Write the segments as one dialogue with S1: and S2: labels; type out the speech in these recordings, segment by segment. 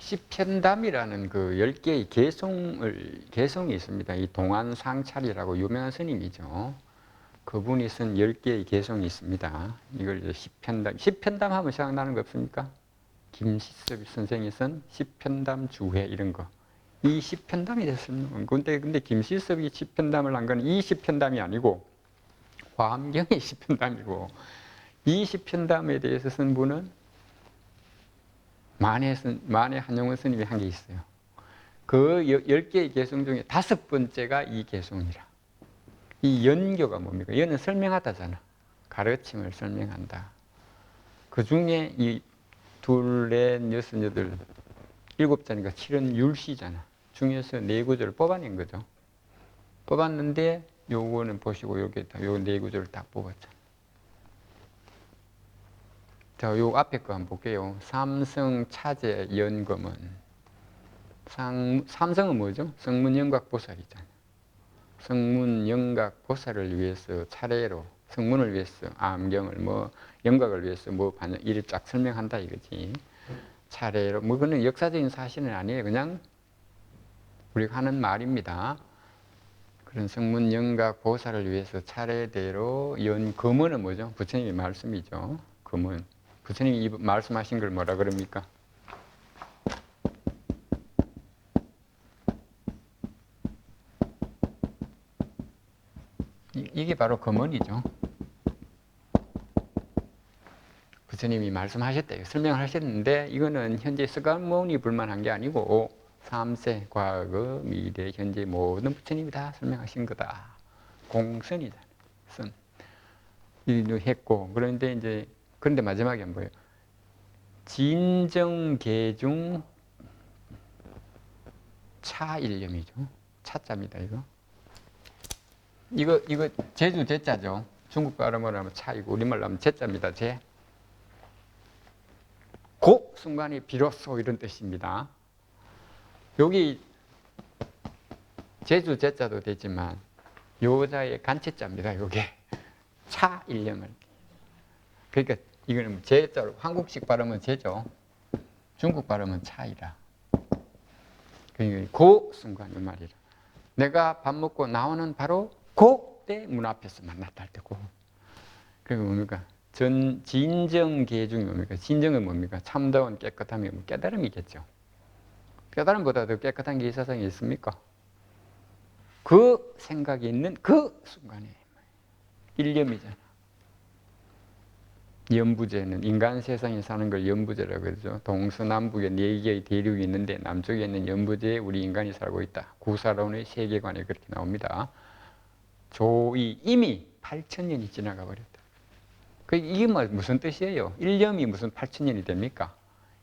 S1: 십편담이라는 그 10개의 개성이 있습니다. 이 동안상찰이라고 유명한 스님이죠. 그분이 쓴 10개의 개성이 있습니다. 이걸 이제 십편담 하면 생각나는 거 없습니까? 김시섭 선생이 쓴 십편담 주회 이런 거. 이 십편담이 됐습니다. 근데 김시섭이 십편담을 한 건 이 십편담이 아니고 화엄경의 십편담이고, 이 십편담에 대해서 쓴 분은 만해 한용운 스님이 한 게 있어요. 그 10개의 개성 중에 5번째가 이 개성이라. 이 연교가 뭡니까? 연은 설명하다잖아. 가르침을 설명한다. 그 중에 이 둘, 넷, 여섯, 여덟, 7자니까 7은 율시잖아. 중에서 4구절을 뽑아낸 거죠. 뽑았는데 요거는 보시고 요게 요 4구절을 딱 뽑았잖아. 자, 요 앞에 거 한번 볼게요. 삼성, 차제, 연검은. 삼성은 뭐죠? 성문영각 보살이잖아요. 성문, 영각, 보살을 위해서 차례로, 성문을 위해서 암경을 영각을 위해서 이를 쫙 설명한다 이거지. 차례로, 그거는 역사적인 사실은 아니에요. 그냥 우리가 하는 말입니다. 그런 성문, 영각, 보살을 위해서 차례대로 검은은 뭐죠? 부처님의 말씀이죠. 검은. 부처님이 말씀하신 걸 뭐라 그럽니까? 이게 바로 검언이죠. 부처님이 말씀하셨다. 설명을 하셨는데 이거는 현재 서가모니 불만한 게 아니고 3세, 과거, 미래, 현재 모든 부처님이 다 설명하신 거다. 공선이잖아요. 선. 이도 했고, 그런데 마지막에 뭐예요? 진정계중 차일념이죠. 차자입니다, 이거 제주 제자죠. 중국 발음으로 하면 차이고, 우리말로 하면 제자입니다, 제. 그 순간이 비로소 이런 뜻입니다. 여기 제주 제자도 되지만, 요자의 간체자입니다, 요게. 차일념을. 그러니까 이거는 제자로, 한국식 발음은 제죠. 중국 발음은 차이라. 그러니까 그 순간 이 말이라. 내가 밥 먹고 나오는 바로 그때 문 앞에서 만났다 할 때고. 그리고 뭡니까? 진정계중이 뭡니까? 진정은 뭡니까? 참다운 깨끗함이 깨달음이겠죠. 깨달음보다 더 깨끗한 게 이 세상에 있습니까? 그 생각이 있는 그 순간에 일념이잖아. 연부제는 인간 세상에 사는 걸 연부제라고 그러죠. 동서남북에 4개의 대륙이 있는데 남쪽에 있는 연부제에 우리 인간이 살고 있다. 구사론의 세계관에 그렇게 나옵니다. 조이 이미 8,000년이 지나가 버렸다. 이게 무슨 뜻이에요? 일념이 무슨 8,000년이 됩니까?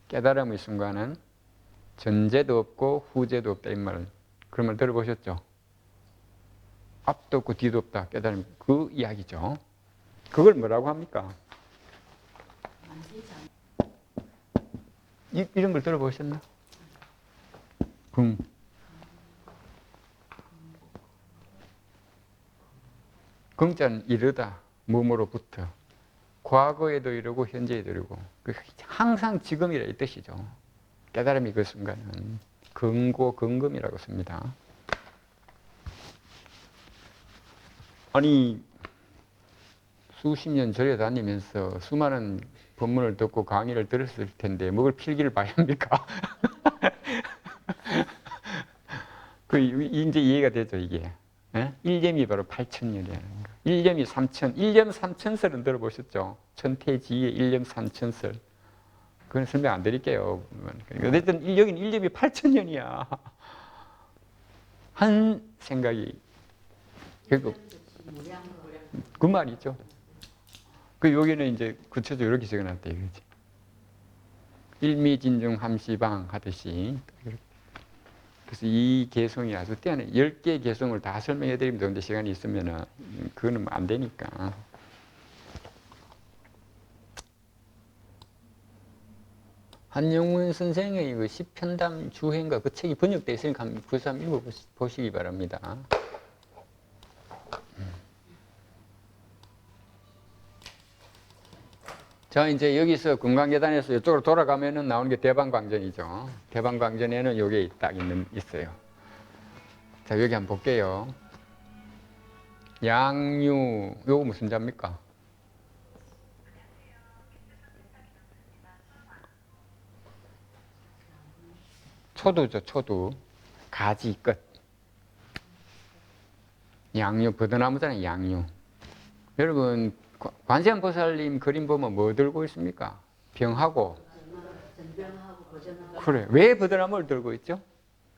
S1: 깨달음의 순간은 전제도 없고 후제도 없다 이 말. 그런 말 들어보셨죠? 앞도 없고 뒤도 없다 깨달음, 그 이야기죠. 그걸 뭐라고 합니까? 이런 걸 들어보셨나? 긍자는 이르다, 뭐뭐로부터. 과거에도 이르고 현재에도 이르고 항상 지금이라 이 뜻이죠. 깨달음이 그 순간은 근검이라고 씁니다. 아니 수십 년 절에 다니면서 수많은 법문을 듣고 강의를 들었을 텐데 뭐를 필기를 봐야 합니까? 이제 이해가 되죠, 이게. 일념이 바로 8,000년이라는 거. 일념이 3천, 일념 3천설은 들어보셨죠? 천태지의 일념 3천설. 그건 설명 안 드릴게요. 어쨌든 여기는 일념이 8,000년이야. 한 생각이. 그 말이죠. 여기는 이제 구체적으로 이렇게 적어놨다 이거지. 일미진중 함시방 하듯이. 그래서 이 개성이 아주 뛰어난 10개의 개성을 다 설명해 드리면 되는데 시간이 있으면은 그거는 안 되니까. 한용운 선생의 그 십편담 주행가 그 책이 번역되어 있으니까 그 사람 읽어보시기 바랍니다. 자, 이제 여기서 금강계단에서 이쪽으로 돌아가면은 나오는 게 대방광전이죠. 대방광전에는 요게 딱 있어요. 자, 여기 한번 볼게요. 양유, 요거 무슨 자입니까? 초두죠, 초두. 가지 끝. 양유, 버드나무잖아요, 양유. 여러분, 관세음보살님 그림 보면 뭐 들고 있습니까? 병하고.
S2: 전병하고 보전하고.
S1: 그래. 왜 버드나무를 들고 있죠?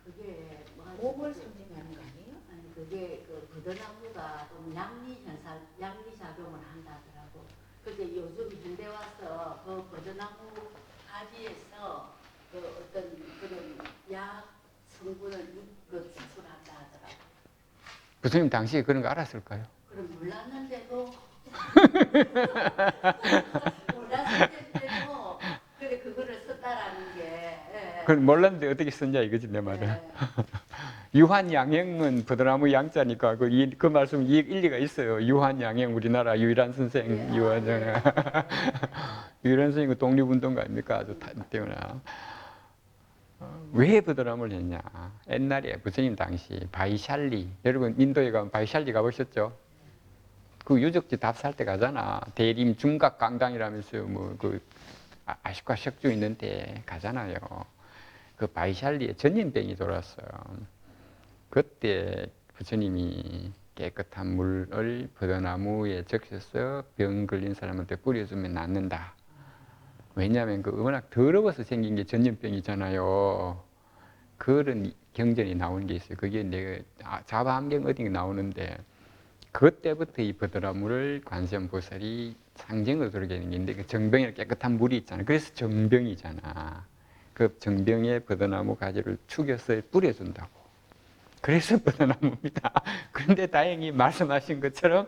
S2: 그게 몸을 상징하는 거 아니에요? 아니 그게 그 버드나무가 좀 양리 작용을 한다더라고. 근데 요즘 현대 와서 그 버드나무 가지에서 그 어떤 그런 약 성분을 그 추출한다 하더라고.
S1: 부처님 당시에 그런 거 알았을까요?
S2: 그럼 몰랐는데도 몰랐는데도 그래 그거를 썼다라는 게. 예.
S1: 그건 몰랐는데 어떻게 썼냐 이거지 내 말은.
S2: 예.
S1: 유한양행은 버드나무 양자니까 그 말씀 일리가 있어요. 유한양행 우리나라 유일한 선생 유한양행. 유일한 선생이 그 독립운동가 아닙니까? 아주 뛰어나. 왜 버드나무를 했냐? 옛날에 부처님 당시 바이샬리, 여러분 인도에 가면 바이샬리 가보셨죠? 그 유적지 답사할 때 가잖아. 대림 중각 강당이라면서 뭐그 아식과 석주 있는데 가잖아요. 그 바이샬리에 전염병이 돌았어요. 그때 부처님이 깨끗한 물을 버드나무에 적셔서 병 걸린 사람한테 뿌려주면 낫는다. 왜냐하면 그 워낙 더러워서 생긴 게 전염병이잖아요. 그런 경전이 나오는 게 있어요. 그게 내가 자바암경 어딘가 나오는데 그때부터 이 버드나무를 관세음보살이 상징으로 들게 되는 게 있는데 그 정병에 깨끗한 물이 있잖아요. 그래서 정병이잖아. 그 정병에 버드나무 가지를 축여서 뿌려준다고. 그래서 버드나무입니다. 그런데 다행히 말씀하신 것처럼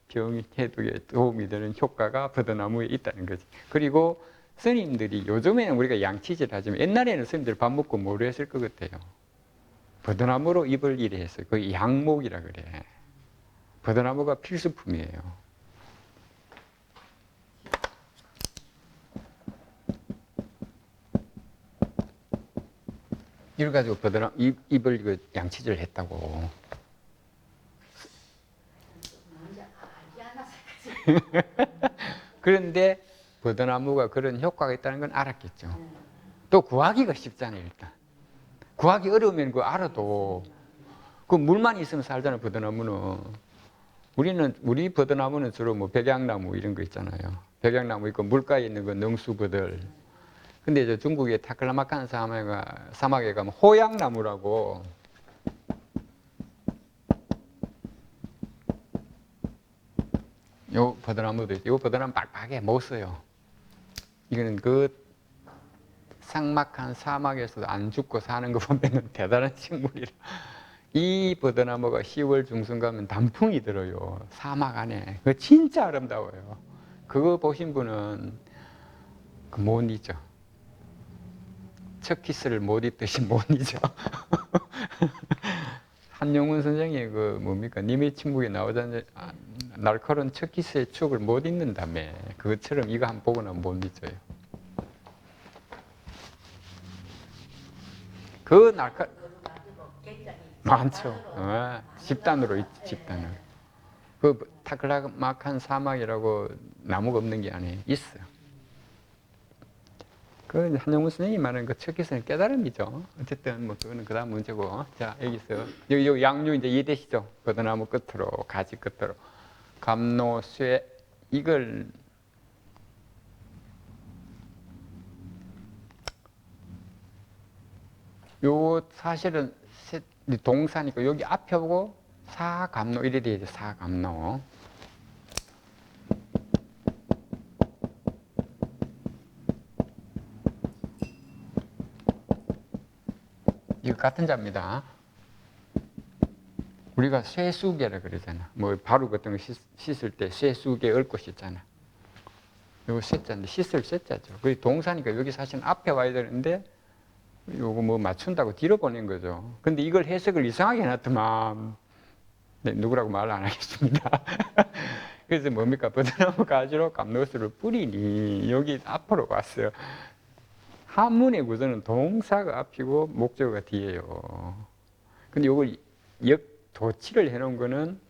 S1: 병 해독에 도움이 되는 효과가 버드나무에 있다는 거지. 그리고 스님들이 요즘에는 우리가 양치질 하지만 옛날에는 스님들 밥 먹고 뭐로 했을 것 같아요? 버드나무로 입을 이래 했어요. 그게 양목이라 그래. 버드나무가 필수품이에요. 이걸 가지고 버드나무 입을 양치질 했다고. 그런데 버드나무가 그런 효과가 있다는 건 알았겠죠. 또 구하기가 쉽잖아요, 일단. 구하기 어려우면 그거 알아도 그 물만 있으면 살잖아요, 버드나무는. 우리 버드나무는 주로 뭐 백양나무 이런 거 있잖아요. 백양나무 있고 물가에 있는 건 능수버들. 근데 이제 중국의 타클라마칸 사막에 가면 호양나무라고 요 버드나무도 있죠. 요 버드나무 빡빡해 못 써요. 이거는 그 삭막한 사막에서도 안 죽고 사는 거 보면 대단한 식물이라. 이 버드나무가 10월 중순 가면 단풍이 들어요. 사막 안에. 그거 진짜 아름다워요. 그거 보신 분은 못 잊어. 첫 키스를 못 잊듯이 못 잊어. 한용운 선생이 그 뭡니까? 님의 침묵에 나오자니 날카로운 첫 키스의 추억을 못 잊는다며. 그것처럼 이거 한번 보고 나면 못 잊어요. 그 많죠. 집단으로 있지, 집단으로. 그 타클라마칸 사막이라고 나무가 없는 게 아니에요. 있어요. 그 한용운 선생님이 말하는 그 첫 키스는 깨달음이죠. 어쨌든 뭐 그거는 그다음 문제고. 자, 여기서 여기 양류 이제 이해되시죠? 버드나무 끝으로 가지 끝으로 감노 쇠 이걸 요 사실은 동사니까 여기 앞에 보고 사감노 이래 돼야죠. 사감노. 이거 같은 자입니다. 우리가 쇠수개라 그러잖아. 뭐 바로 같은 거 씻을 때 쇠수개 얽고 씻잖아. 이거 쇠자인데 씻을 쇠자죠. 그 동사니까 여기 사실은 앞에 와야 되는데 요거 뭐 맞춘다고 뒤로 보낸 거죠. 근데 이걸 해석을 이상하게 해놨더만 네, 누구라고 말 안 하겠습니다. 그래서 뭡니까? 버드나무 가지로 감로스를 뿌리니 여기 앞으로 왔어요. 한문의 구조는 동사가 앞이고 목적어가 뒤에요. 근데 요걸 역도치를 해놓은 거는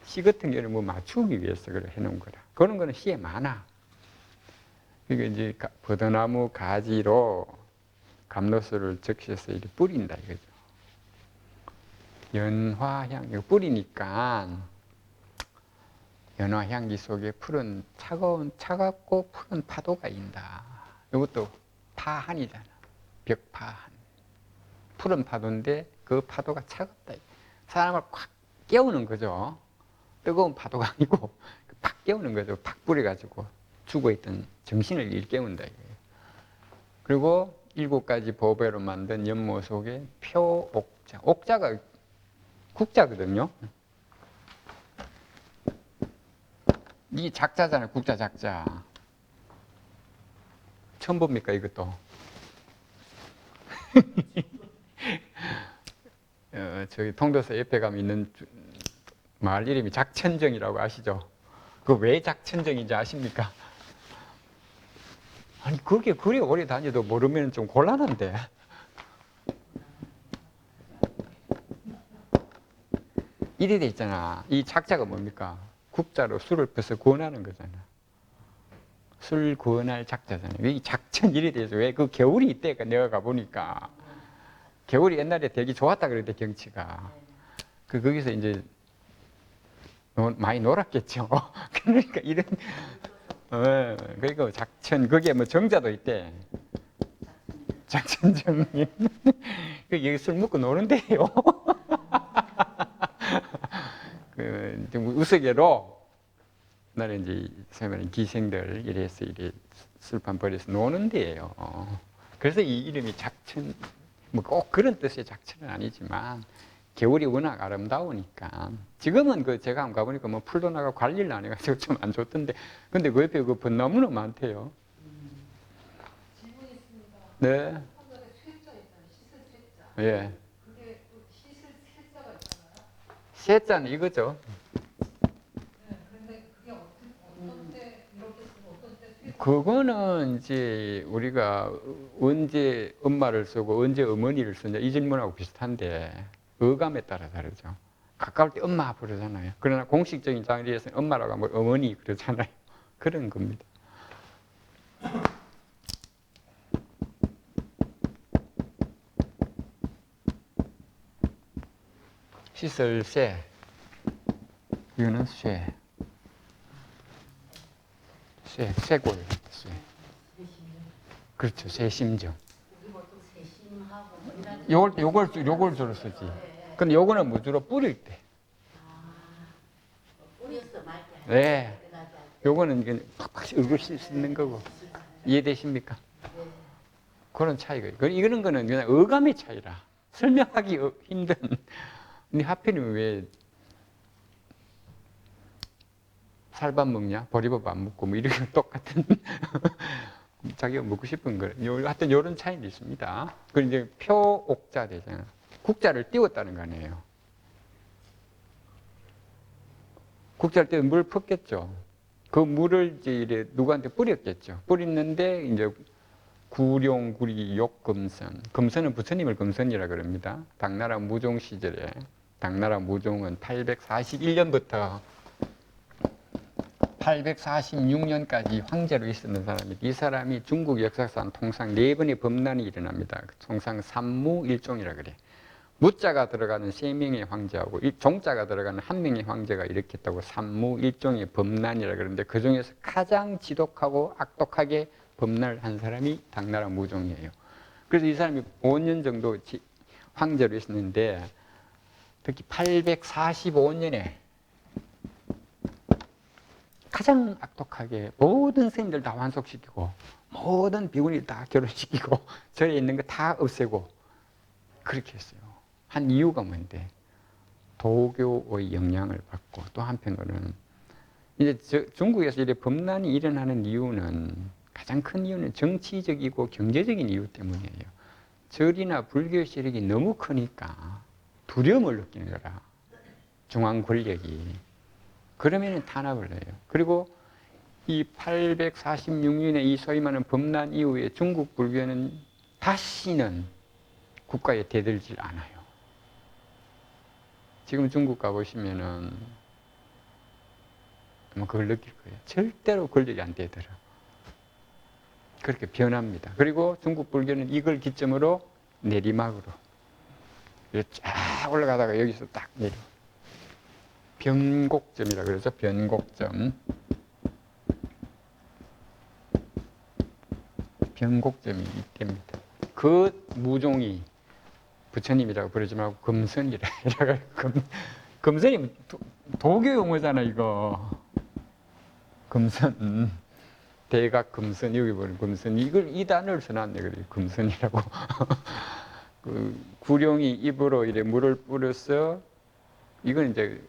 S1: 시 같은 경우는 뭐 맞추기 위해서 그래 해놓은 거라. 그런 거는 시에 많아. 그러니까 이제 버드나무 가지로 감로스를 적셔서 이렇게 뿌린다 이거죠. 연화향, 이거 뿌리니까 연화향기 속에 푸른 차갑고 푸른 파도가 인다. 이것도 파한이잖아. 벽파한. 푸른 파도인데 그 파도가 차갑다. 사람을 콱 깨우는 거죠. 뜨거운 파도가 아니고 팍 깨우는 거죠. 팍 뿌려가지고 죽어있던 정신을 일깨운다 이거예요. 그리고 7가지 보배로 만든 연못 속에 표옥자. 옥자가 국자거든요. 이 작자잖아요. 국자 작자. 처음 봅니까 이것도? 저기 통도사 옆에 가면 있는 마을 이름이 작천정이라고 아시죠? 그 왜 작천정인지 아십니까? 아니 그게 그리 오래 다녀도 모르면 좀 곤란한데. 이래 돼 있잖아. 이 작자가 뭡니까? 국자로 술을 퍼서 구원하는 거잖아. 술 구원할 작자잖아요. 이 작천 이래 돼서 왜 그 겨울이 이때가 내가 가보니까 겨울이 옛날에 되게 좋았다 그랬대 경치가. 거기서 이제 많이 놀았겠죠. 그러니까 이런 그리고 작천 거기에 뭐 정자도 있대. 작천정님. 여기 술 먹고 노는데요. 우스개로 나는 이제 세면 기생들 이래서 이래 술판 버려서 노는 데예요. 그래서 이 이름이 작천, 뭐 꼭 그런 뜻의 작천은 아니지만 겨울이 워낙 아름다우니까 지금은 그 제가 한번 가보니까 뭐 풀도 나가 관리를 안 해가지고 좀 안 좋던데 근데 그 옆에 그 벚나무는 많대요.
S3: 질문 있습니다.
S1: 네.
S3: 한글에 쇠자 있잖아요. 씻을 쇠자.
S1: 예.
S3: 그게 또 씻을 쇠자가 있잖아요.
S1: 쇠자는 이거죠.
S3: 네. 그런데 그게 어떤 때 이렇게 쓰고 어떤 때 쇠자.
S1: 그거는 이제 우리가 언제 엄마를 쓰고 언제 어머니를 쓰냐 이 질문하고 비슷한데 어감에 따라 다르죠. 가까울 때 엄마 부르잖아요. 그러나 공식적인 자리에서는 엄마라고 하면 어머니 그러잖아요. 그런 겁니다. 씻을 쇠, 이거는 쇠, 쇠골, 쇠. 그렇죠, 쇠심정.
S2: 우리 보통 세심하고 뭐 이런
S1: 요걸 주로 쓰지. 근데 요거는 뭐 주로 뿌릴 때.
S2: 뿌려서 말게
S1: 네. 요거는 이게 팍팍 얼굴 씻는 거고. 이해되십니까? 그런 차이가 있고. 이런 거는 그냥 어감의 차이라. 설명하기 힘든. 근데 하필이면 왜 살밥 먹냐? 보리밥 안 먹고 뭐 이렇게 똑같은 자기가 먹고 싶은 거. 하여튼 이런 차이도 있습니다. 그리고 이제 표옥자 되잖아요. 국자를 띄웠다는 거 아니에요. 국자를 띄워 물 붓겠죠. 그 물을 이제 누구한테 뿌렸겠죠. 뿌렸는데 이제 구룡, 구리, 욕, 금선. 금선은 부처님을 금선이라 그럽니다. 당나라 무종 시절에 당나라 무종은 841년부터 846년까지 황제로 있었던 사람이 이 사람이 중국 역사상 통상 4번의 범난이 일어납니다. 통상 삼무일종이라 그래. 무자가 들어가는 3명의 황제하고 종자가 들어가는 1명의 황제가 일으켰다고 삼무일종의 범난이라 그러는데 그 중에서 가장 지독하고 악독하게 범난을 한 사람이 당나라 무종이에요. 그래서 이 사람이 5년 정도 황제로 있었는데 특히 845년에 가장 악독하게 모든 스님들 다 환속시키고 모든 비구니 다 결혼시키고 절에 있는 거 다 없애고 그렇게 했어요. 한 이유가 뭔데? 도교의 영향을 받고 또 한편으로는 이제 중국에서 이렇게 범난이 일어나는 이유는 가장 큰 이유는 정치적이고 경제적인 이유 때문이에요. 절이나 불교 세력이 너무 크니까 두려움을 느끼는 거라. 중앙 권력이. 그러면 탄압을 해요. 그리고 이 846년에 이 소위 말하는 범란 이후에 중국 불교는 다시는 국가에 대들질 않아요. 지금 중국 가보시면은 아마 그걸 느낄 거예요. 절대로 권력이 안 대들어. 그렇게 변합니다. 그리고 중국 불교는 이걸 기점으로 내리막으로 쫙 올라가다가 여기서 딱 내려. 변곡점이라 그러죠. 변곡점. 변곡점이 이때입니다. 그 무종이 부처님이라고 부르지 말고 금선이라. 금선이 도교 용어잖아, 이거. 금선. 대각 금선, 여기 보는 금선. 이걸 이 단어를 써놨네, 그래. 금선이라고. 그 구룡이 입으로 이래 물을 뿌려서, 이건 이제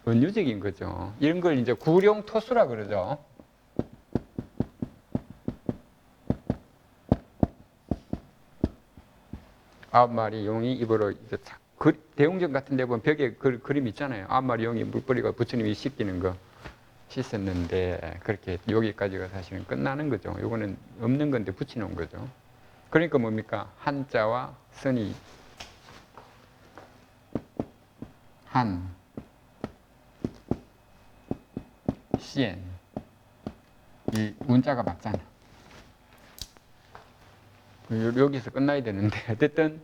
S1: 은유적인 거죠. 이런 걸 이제 구룡토수라 그러죠. 아홉 마리 용이 입으로 이제 대웅전 같은 데 보면 벽에 그림 있잖아요. 아홉 마리 용이 물 뿌리고 부처님이 씻기는 거 씻었는데 그렇게 여기까지가 사실은 끝나는 거죠. 요거는 없는 건데 붙여놓은 거죠. 그러니까 뭡니까? 한자와 선이 한, 시엔 이 문자가 맞잖아. 여기서 끝나야 되는데 어쨌든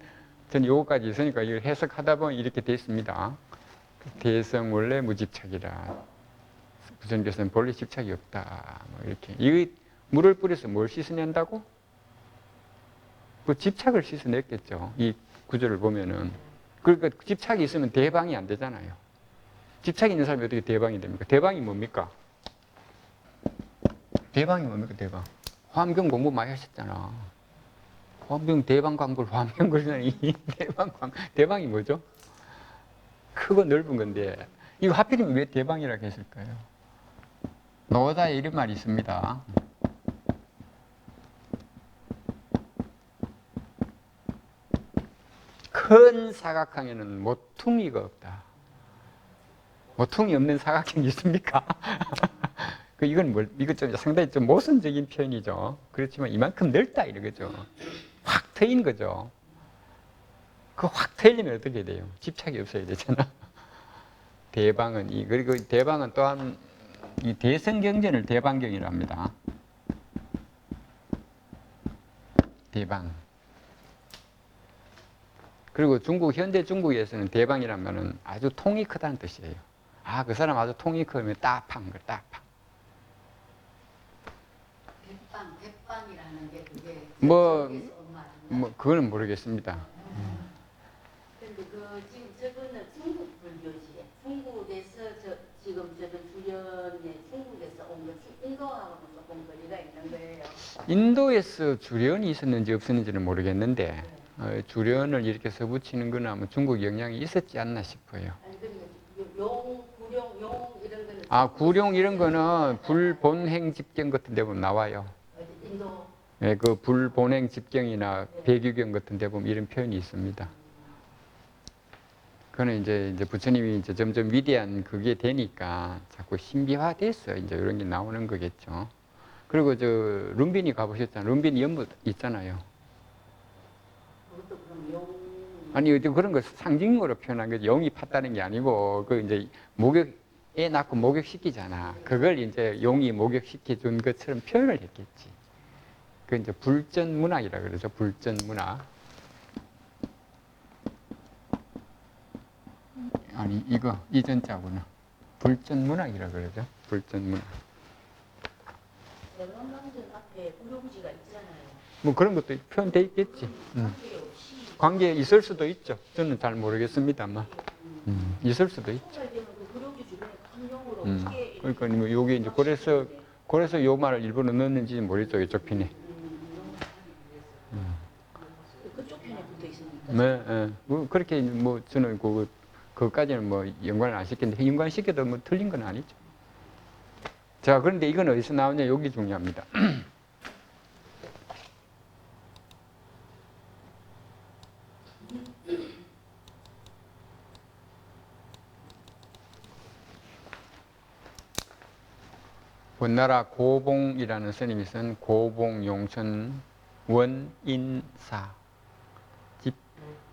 S1: 저는 요거까지 있으니까 이걸 해석하다 보면 이렇게 돼 있습니다. 대성 원래 무집착이라 부처님께서는 본래 집착이 없다. 뭐 이렇게 이 물을 뿌려서 뭘 씻어낸다고? 그 집착을 씻어냈겠죠. 이 구절을 보면은 그러니까 집착이 있으면 대방이 안 되잖아요. 집착이 있는 사람이 어떻게 대방이 됩니까? 대방이 뭡니까? 대방이 뭡니까? 대방. 화엄경 공부 많이 하셨잖아. 화엄경 대방광불 화엄경 그러잖아요. 대방이 뭐죠? 크고 넓은 건데 이거 하필이면 왜 대방이라고 했을까요? 노자의 이런 말이 있습니다. 큰 사각형에는 모퉁이가 없다. 모퉁이 없는 사각형이 있습니까? 이건 좀 상당히 좀 모순적인 표현이죠. 그렇지만 이만큼 넓다 이러겠죠. 확 트인 거죠. 그 확 트이려면 어떻게 돼요? 집착이 없어야 되잖아. 대방은 그리고 대방은 또한 이 대성경전을 대방경이라 합니다. 대방. 그리고 현대 중국에서는 대방이란 말은 아주 통이 크다는 뜻이에요. 아, 그 사람 아주 통이 크면 따팡, 따팡.
S2: 백방이라는 게 그게
S1: 그거는 모르겠습니다.
S2: 근데 지금 저거는 중국 불교지. 중국에서 지금 저런 주련에 중국에서 온 거지. 인도하고는 조금 거리가 있는 거예요.
S1: 인도에서 주련이 있었는지 없었는지는 모르겠는데 주련을 이렇게 써붙이는 건 아마 중국 영향이 있었지 않나 싶어요.
S2: 아니 그러니까 구룡, 용 이런 거는
S1: 구룡 이런 거는 불본행 집경 같은 데 보면 나와요.
S2: 인도.
S1: 네, 그 불본행 집경이나 배규경 같은 데 보면 이런 표현이 있습니다. 그거는 이제 부처님이 이제 점점 위대한 그게 되니까 자꾸 신비화돼서 이제 이런 게 나오는 거겠죠. 그리고 룸빈이 가보셨잖아요. 룸빈 연못 있잖아요.
S2: 그것도 그럼 용.
S1: 아니, 그런 거 상징으로 표현한 거지. 용이 팠다는 게 아니고, 이제 애 낳고 목욕시키잖아. 그걸 이제 용이 목욕시켜 준 것처럼 표현을 했겠지. 그 이제 불전문학이라 그러죠. 불전문학. 아니, 이 전자구나. 불전문학이라 그러죠. 불전문학.
S2: 대관광전 앞에 구룡지가 있잖아요.
S1: 뭐 그런 것도 표현돼 있겠지. 관계 있을 수도 있죠. 저는 잘 모르겠습니다만. 있을 수도 있죠. 그러니까 뭐 여기 이제 그래서 요 말을 일부러 넣었는지 모르겠죠. 이쪽 편에.
S2: 그쪽 편에 붙어 있으니까.
S1: 네, 네. 뭐 그렇게 뭐 저는 그까지는 뭐 연관을 안 시켰는데 연관시켜도 뭐 틀린 건 아니죠. 자, 그런데 이건 어디서 나오냐? 여기 중요합니다. 원나라 고봉이라는 스님이 쓴 고봉용천 원인사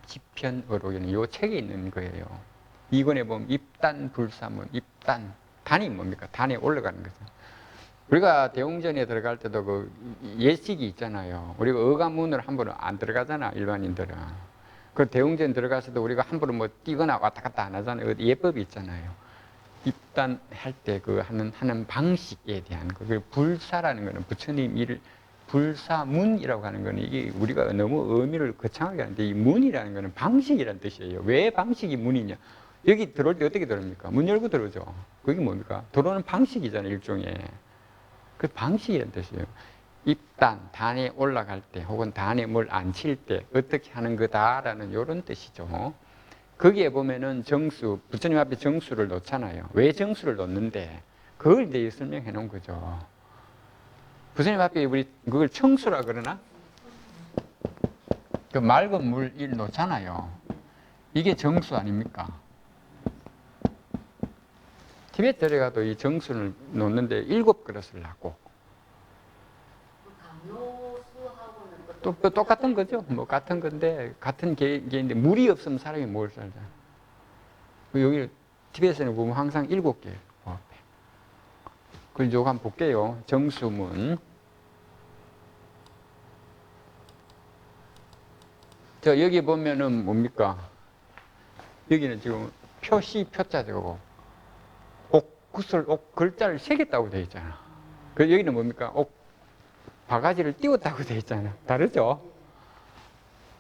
S1: 지편어록에는 이 책에 있는 거예요. 이권에 보면 입단불사문, 입단, 단이 뭡니까? 단에 올라가는 거죠. 우리가 대웅전에 들어갈 때도 그 예식이 있잖아요. 우리가 어간문을 함부로 안 들어가잖아, 일반인들은. 그 대웅전 들어가서도 우리가 함부로 뭐 뛰거나 왔다 갔다 안 하잖아요. 예법이 있잖아요. 입단할 때 그 하는 방식에 대한 거. 그 불사라는 거는 부처님 일을 불사문이라고 하는 거는 이게 우리가 너무 의미를 거창하게 하는데 이 문이라는 거는 방식이라는 뜻이에요. 왜 방식이 문이냐? 여기 들어올 때 어떻게 들어옵니까? 문 열고 들어오죠. 그게 뭡니까? 들어오는 방식이잖아요, 일종의. 그 방식이라는 뜻이에요. 입단, 단에 올라갈 때 혹은 단에 뭘 앉힐 때 어떻게 하는 거다라는 이런 뜻이죠. 거기에 보면은 정수, 부처님 앞에 정수를 놓잖아요. 왜 정수를 놓는데? 그걸 이제 설명해 놓은 거죠. 부처님 앞에 우리 그걸 청수라 그러나? 그 맑은 물 일 놓잖아요. 이게 정수 아닙니까? 티베트 들어가도 이 정수를 놓는데 7그릇을 놔고 또 똑같은 거죠. 뭐 같은 건데 같은 개인데 물이 없으면 사람이 뭘 살자. 여기 티베트에는 보면 항상 7개. 그걸 요거 한번 볼게요. 정수문. 저 여기 보면은 뭡니까? 여기는 지금 표시 표자죠. 옥 글자를 새겼다고 되어 있잖아. 그 여기는 뭡니까? 옥 바가지를 띄웠다고 되어 있잖아. 다르죠?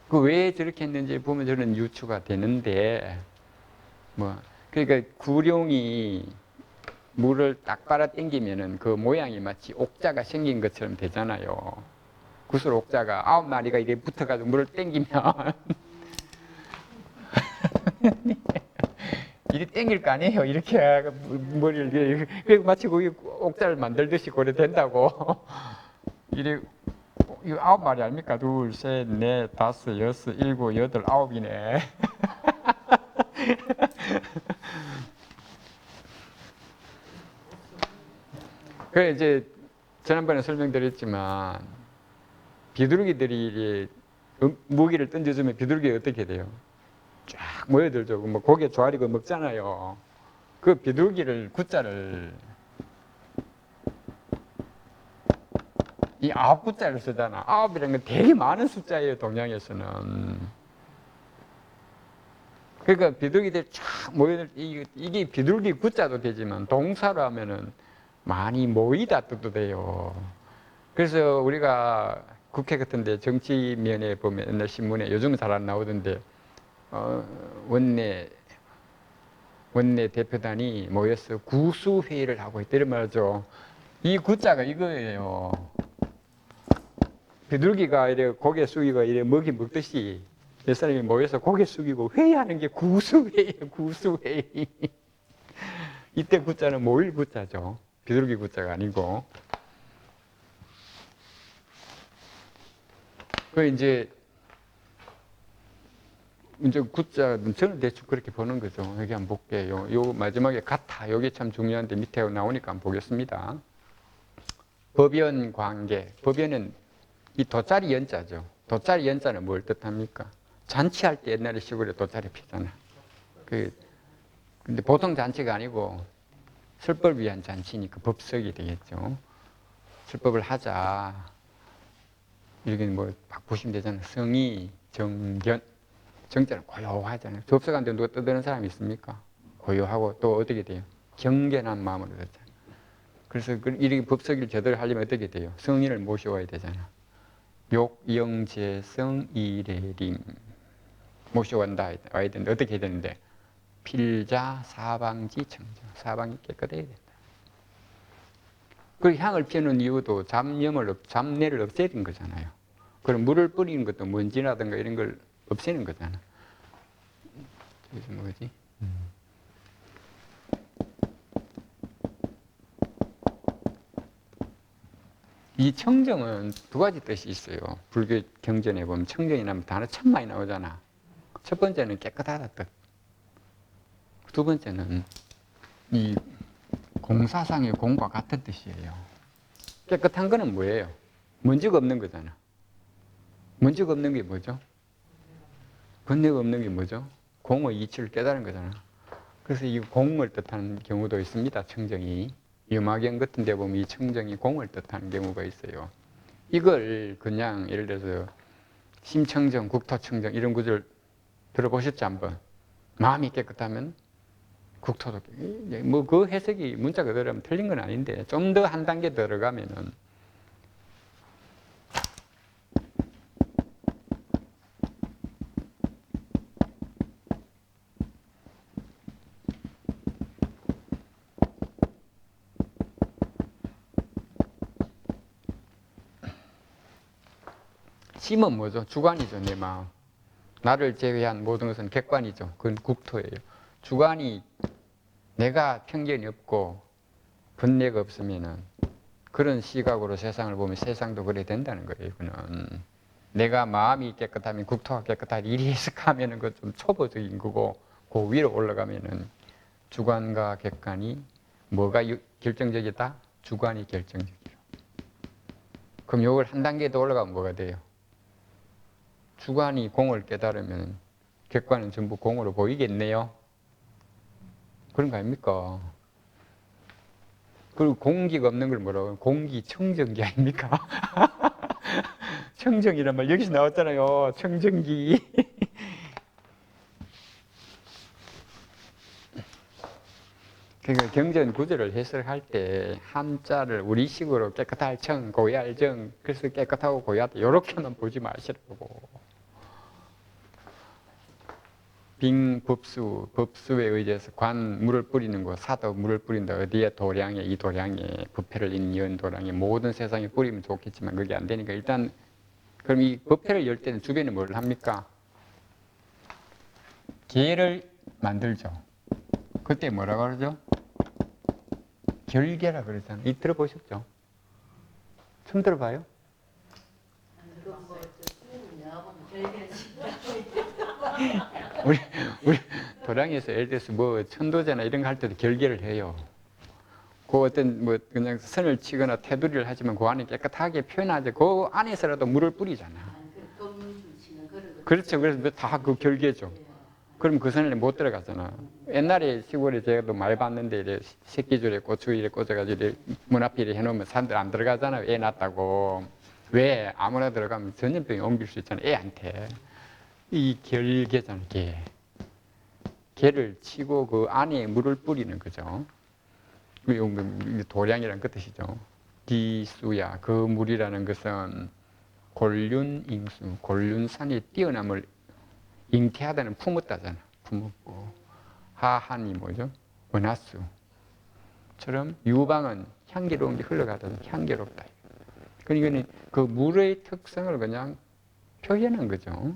S1: 그 왜 저렇게 했는지 보면 저는 유추가 되는데, 뭐 그러니까 구룡이 물을 딱 빨아 당기면은 그 모양이 마치 옥자가 생긴 것처럼 되잖아요. 구슬 옥자가 9마리가 이렇게 붙어가지고 물을 당기면 이게 땡길 거 아니에요. 이렇게 머리를 이렇게 마치 거기 옥자를 만들듯이 그래 된다고. 이게 9마리 아닙니까? 2, 3, 4, 5, 6, 7, 8, 9이네. 그래 이제 지난번에 설명드렸지만 비둘기들이 무기를 던져주면 비둘기가 어떻게 돼요? 쫙 모여들죠. 뭐 고개 조아리고 먹잖아요. 그 비둘기를 구자를 이 9구자를 쓰잖아. 9이라는 건 되게 많은 숫자예요, 동양에서는. 그러니까 비둘기들이 쫙 모여들 이게 비둘기 구자도 되지만 동사로 하면은 많이 모이다 뜻도 돼요. 그래서 우리가 국회 같은데 정치면에 보면 옛날 신문에 요즘은 잘 안 나오던데 원내 대표단이 모여서 구수회의를 하고 있다 이런 말이죠. 이 구자가 이거예요. 비둘기가 이래 고개 숙이고 이래 먹이 먹듯이 몇 사람이 모여서 고개 숙이고 회의하는 게 구수회의예요. 구수회의. 이때 구자는 모일 구자죠. 비둘기 구자가 아니고. 그 이제 구자 저는 대충 그렇게 보는 거죠. 여기 한번 볼게요. 요 마지막에 같아. 요게 참 중요한데 밑에 나오니까 한번 보겠습니다. 법연 관계. 법연은 이 돗자리 연자죠. 돗자리 연자는 뭘 뜻합니까? 잔치할 때 옛날에 시골에 돗자리 피잖아. 근데 보통 잔치가 아니고 설법을 위한 잔치니까 법석이 되겠죠. 설법을 하자. 이렇게 뭐 보시면 되잖아요. 성의, 정견. 정자는 고요하잖아요. 접석하는데 누가 떠드는 사람이 있습니까? 고요하고 또 어떻게 돼요? 경건한 마음으로 되잖아요. 그래서 이렇게 법석을 제대로 하려면 어떻게 돼요? 성인을 모셔와야 되잖아. 욕영재성 이래림 모셔온다 와야 되는데 어떻게 해야 되는데 필자 사방지 청정 사방이 깨끗해야 된다. 그 향을 피우는 이유도 잡내를 없애는 거잖아요. 그럼 물을 뿌리는 것도 먼지라든가 이런 걸 없애는 거잖아. 여기서 뭐지? 이 청정은 두 가지 뜻이 있어요. 불교 경전에 보면 청정이라면 단어 참 많이 나오잖아. 첫 번째는 깨끗하다 뜻. 두 번째는 이 공사상의 공과 같은 뜻이에요. 깨끗한 거는 뭐예요? 먼지가 없는 거잖아. 먼지가 없는 게 뭐죠? 번뇌가 없는 게 뭐죠? 공의 이치를 깨달은 거잖아. 그래서 이 공을 뜻하는 경우도 있습니다. 청정이. 유마경 같은 데 보면 이 청정이 공을 뜻하는 경우가 있어요. 이걸 그냥 예를 들어서 심청정, 국토청정 이런 구절 들어보셨죠 한번? 마음이 깨끗하면 국토도 뭐 그 해석이 문자 그대로면 틀린 건 아닌데 좀 더 한 단계 들어가면은 심은 뭐죠? 주관이죠, 내 마음. 나를 제외한 모든 것은 객관이죠. 그건 국토예요. 주관이 내가 편견이 없고 번뇌가 없으면은 그런 시각으로 세상을 보면 세상도 그래 된다는 거예요. 이거는 내가 마음이 깨끗하면 국토가 깨끗하다 이리 해석하면은 그 좀 초보적인 거고 그 위로 올라가면은 주관과 객관이 뭐가 결정적이다? 주관이 결정적이요. 그럼 요걸 한 단계 더 올라가면 뭐가 돼요? 주관이 공을 깨달으면 객관은 전부 공으로 보이겠네요. 그런 거 아닙니까? 그리고 공기가 없는 걸 뭐라고 해요? 공기청정기 아닙니까? 청정이란 말 여기서 나왔잖아요. 청정기. 그러니까 경전 구절을 해석할 때 한자를 우리식으로 깨끗할 청, 고야할 정, 그래서 깨끗하고 고야하다 이렇게만 보지 마시라고. 빙법수, 법수에 의해서 관 물을 뿌리는 거, 사도 물을 뿌린다. 어디에 도량에, 이 도량에, 부패를 잇는 도량에 모든 세상에 뿌리면 좋겠지만 그게 안 되니까 일단 그럼 이 부패를 열 때는 주변에 뭘 합니까? 계를 만들죠. 그때 뭐라고 그러죠? 결계라 그러잖아요. 이 들어보셨죠? 처음 들어봐요?
S2: 그럼 뭐 내가 보면 결계는
S1: 우리 도량에서 예를 들어서 뭐 천도제나 이런 거 할 때도 결계를 해요. 그 어떤 뭐 그냥 선을 치거나 테두리를 하지만 그 안에 깨끗하게 표현하죠. 그 안에서라도 물을 뿌리잖아. 그렇죠. 그래서 다 그 결계죠. 그럼 그 선에 못 들어가잖아. 옛날에 시골에 제가 많이 봤는데 이제 새끼줄에 고추 이래 꽂아가지고 이래 문 앞에 이래 해놓으면 사람들 안 들어가잖아요. 애 낳았다고. 왜? 아무나 들어가면 전염병이 옮길 수 있잖아. 애한테. 이 결계잖아. 개. 개를 치고 그 안에 물을 뿌리는 거죠. 도량이라는 그 뜻이죠. 디수야. 그 물이라는 것은 곤륜잉수. 곤륜산이 뛰어남을 잉태하다는 품었다잖아. 품었고. 하한이 뭐죠? 은하수처럼 유방은 향기로운 게 흘러가다 향기롭다. 그러니까 그 물의 특성을 그냥 표현한 거죠.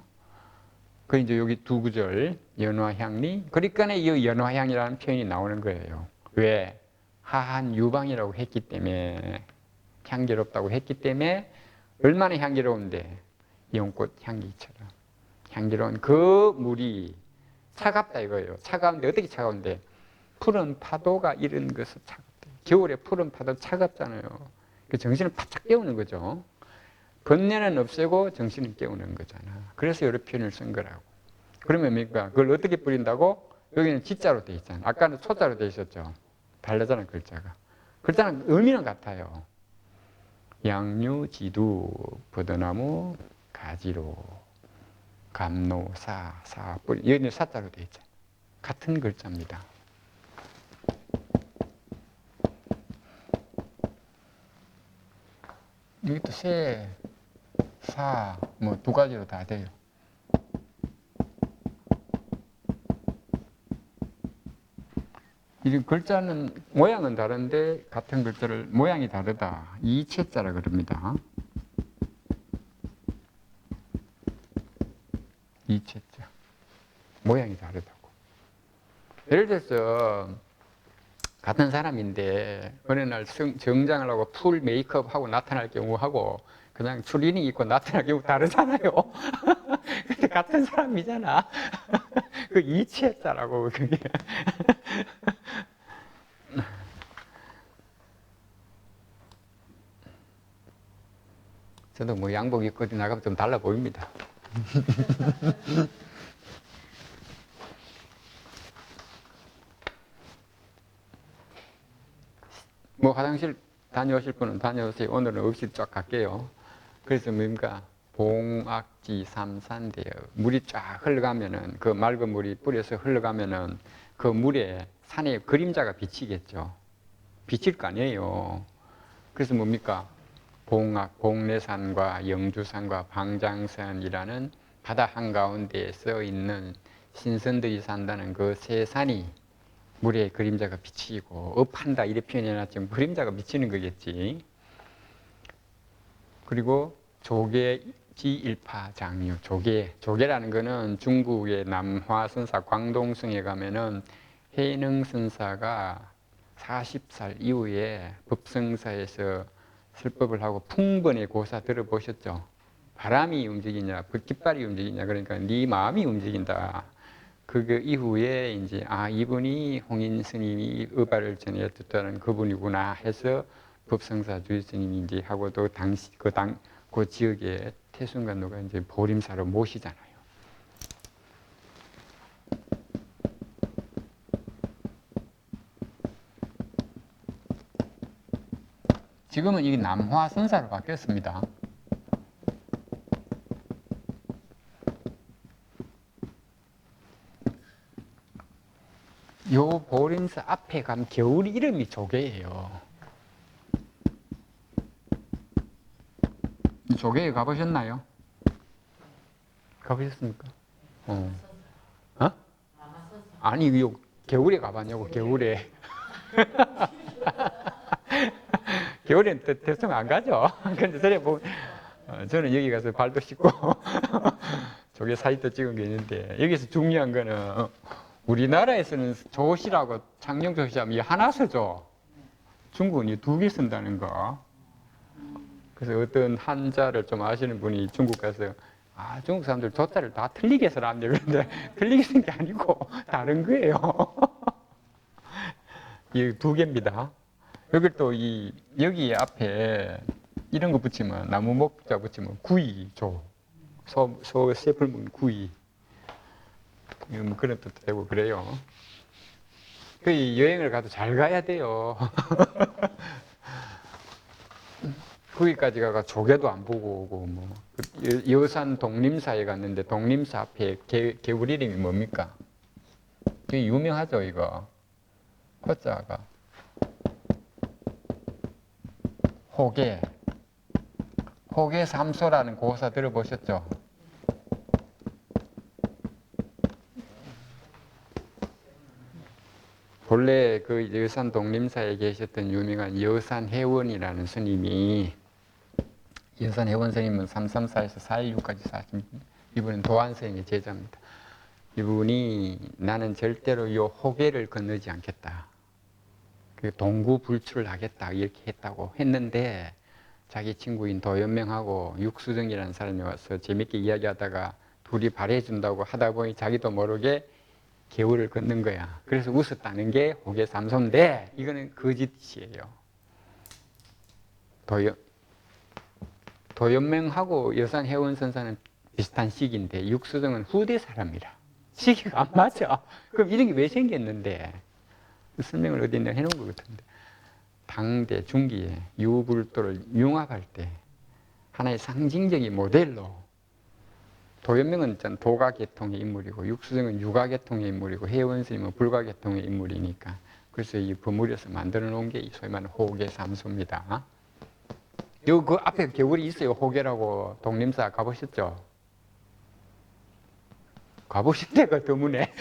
S1: 그 이제 여기 두 구절 연화향리. 그러니까 이 연화향이라는 표현이 나오는 거예요. 왜? 하한 유방이라고 했기 때문에 향기롭다고 했기 때문에 얼마나 향기로운데 연꽃 향기처럼 향기로운 그 물이 차갑다 이거예요. 차가운데 어떻게 차가운데? 푸른 파도가 이런 것은 차갑다. 겨울에 푸른 파도 차갑잖아요. 그 정신을 바짝 깨우는 거죠. 번뇌는 없애고 정신을 깨우는 거잖아. 그래서 이런 표현을 쓴 거라고. 그러면 뭡니까? 그걸 어떻게 뿌린다고? 여기는 지자로 돼 있잖아. 아까는 소자로 돼 있었죠. 다르잖아 글자가. 글자는 의미는 같아요. 양류지두 버드나무 가지로 감노 사 뿌리. 여기는 사자로 돼 있잖아. 같은 글자입니다. 여기도 새, 사, 뭐 두 가지로 다 돼요. 이 글자는 모양은 다른데 같은 글자를 모양이 다르다. 이체자라 그럽니다. 이체자. 모양이 다르다고. 예를 들어서 같은 사람인데 어느 날 정장을 하고 풀 메이크업 하고 나타날 경우하고 그냥 추리닝 입고 나타날 경우 다르잖아요. 근데 같은 사람이잖아. 그 이치했자라고 그게. 저도 뭐 양복 입고 어디 나가면 좀 달라 보입니다. 뭐 화장실 다녀오실 분은 다녀오세요. 오늘은 없이 쫙 갈게요. 그래서 뭡니까? 봉악지 삼산대요. 물이 쫙 흘러가면은 그 맑은 물이 뿌려서 흘러가면은 그 물에 산에 그림자가 비치겠죠. 비칠 거 아니에요. 그래서 뭡니까? 봉악, 봉래산과 영주산과 방장산이라는 바다 한가운데에 써 있는 신선들이 산다는 그 세 산이 물에 그림자가 비치고 업한다 이렇게 표현해놨지만 그림자가 비치는 거겠지. 그리고 조계지일파장류, 조계라는 거는 중국의 남화선사 광동성에 가면은 해능선사가 40살 이후에 법성사에서 설법을 하고 풍번의 고사 들어보셨죠? 바람이 움직이냐, 깃발이 움직이냐, 그러니까 네 마음이 움직인다. 그 이후에 이제 이분이 홍인 스님이 의발을 전해 듣다는 그분이구나 해서 법성사 주의 스님이 이제 하고 또 당시 그 지역에 태순관노가 이제 보림사로 모시잖아요. 지금은 이게 남화선사로 바뀌었습니다. 요 보림사 앞에 가면 겨울 이름이 조계예요. 조계에 가보셨나요? 가보셨습니까? 어? 아니, 요 겨울에 가봤냐고, 겨울에. 겨울엔 대충 안 가죠. 근데 저래 보면, 저는 여기 가서 발도 씻고, 조개 사진도 찍은 게 있는데, 여기서 중요한 거는, 우리나라에서는 조시라고 창녕조시하면 이 하나 쓰죠. 중국은 이 두 개 쓴다는 거. 그래서 어떤 한자를 좀 아시는 분이 중국 가서 중국 사람들 조자를 다 틀리게 써놨네. 그런데 틀리게 쓴 게 아니고 다른 거예요. 이 두 개입니다. 여기 또 여기 앞에 이런 거 붙이면 나무 목자 붙이면 구이 조. 소 세풀문 구이. 뭐 그런 뜻도 되고 그래요. 그 여행을 가도 잘 가야 돼요. 거기까지 가가 조개도 안 보고 오고 뭐 여산 독림사에 갔는데 독림사 앞에 개울 이름이 뭡니까? 되게 유명하죠 이거. 호자가 호계삼소라는 고사 들어보셨죠? 본래 그 여산 독림사에 계셨던 유명한 여산혜원이라는 스님이 여산혜원 스님은 334에서 416까지 사신 이분은 도안스님의 제자입니다. 이분이 나는 절대로 이 호계를 건너지 않겠다. 동구불출을 하겠다 이렇게 했다고 했는데 자기 친구인 도연명하고 육수정이라는 사람이 와서 재밌게 이야기하다가 둘이 발해준다고 하다 보니 자기도 모르게 개울을 걷는 거야. 그래서 웃었다는 게 호계삼소인데 이거는 거짓이에요. 도연명하고 여산혜원선사는 비슷한 시기인데 육수정은 후대 사람이라 시기가 안 맞아. 그럼 이런 게 왜 생겼는데 설명을 어디 있나 해놓은 것 같은데 당대 중기에 유불도를 융합할 때 하나의 상징적인 모델로 도연명은 도가계통의 인물이고 육수정은 유가계통의 인물이고 혜원스님은 불가계통의 인물이니까 그래서 이 버무려서 만들어 놓은 게 소위 말하는 호계삼소입니다. 그 앞에 개울이 있어요. 호계라고. 독림사 가보셨죠? 가보신 데가 드무네.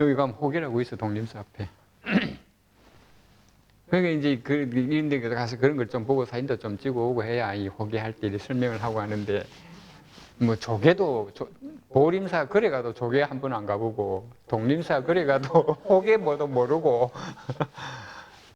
S1: 여기 가면 호계라고 있어, 독림사 앞에. 그러니까 이제 이런 데 가서 그런 걸 좀 보고 사진도 좀 찍어 오고 해야 이 호계 할 때 설명을 하고 하는데, 뭐 조계도, 보림사 거래 가도 조계 한 번 안 가보고, 독림사 거래 가도 호계 뭐도 모르고,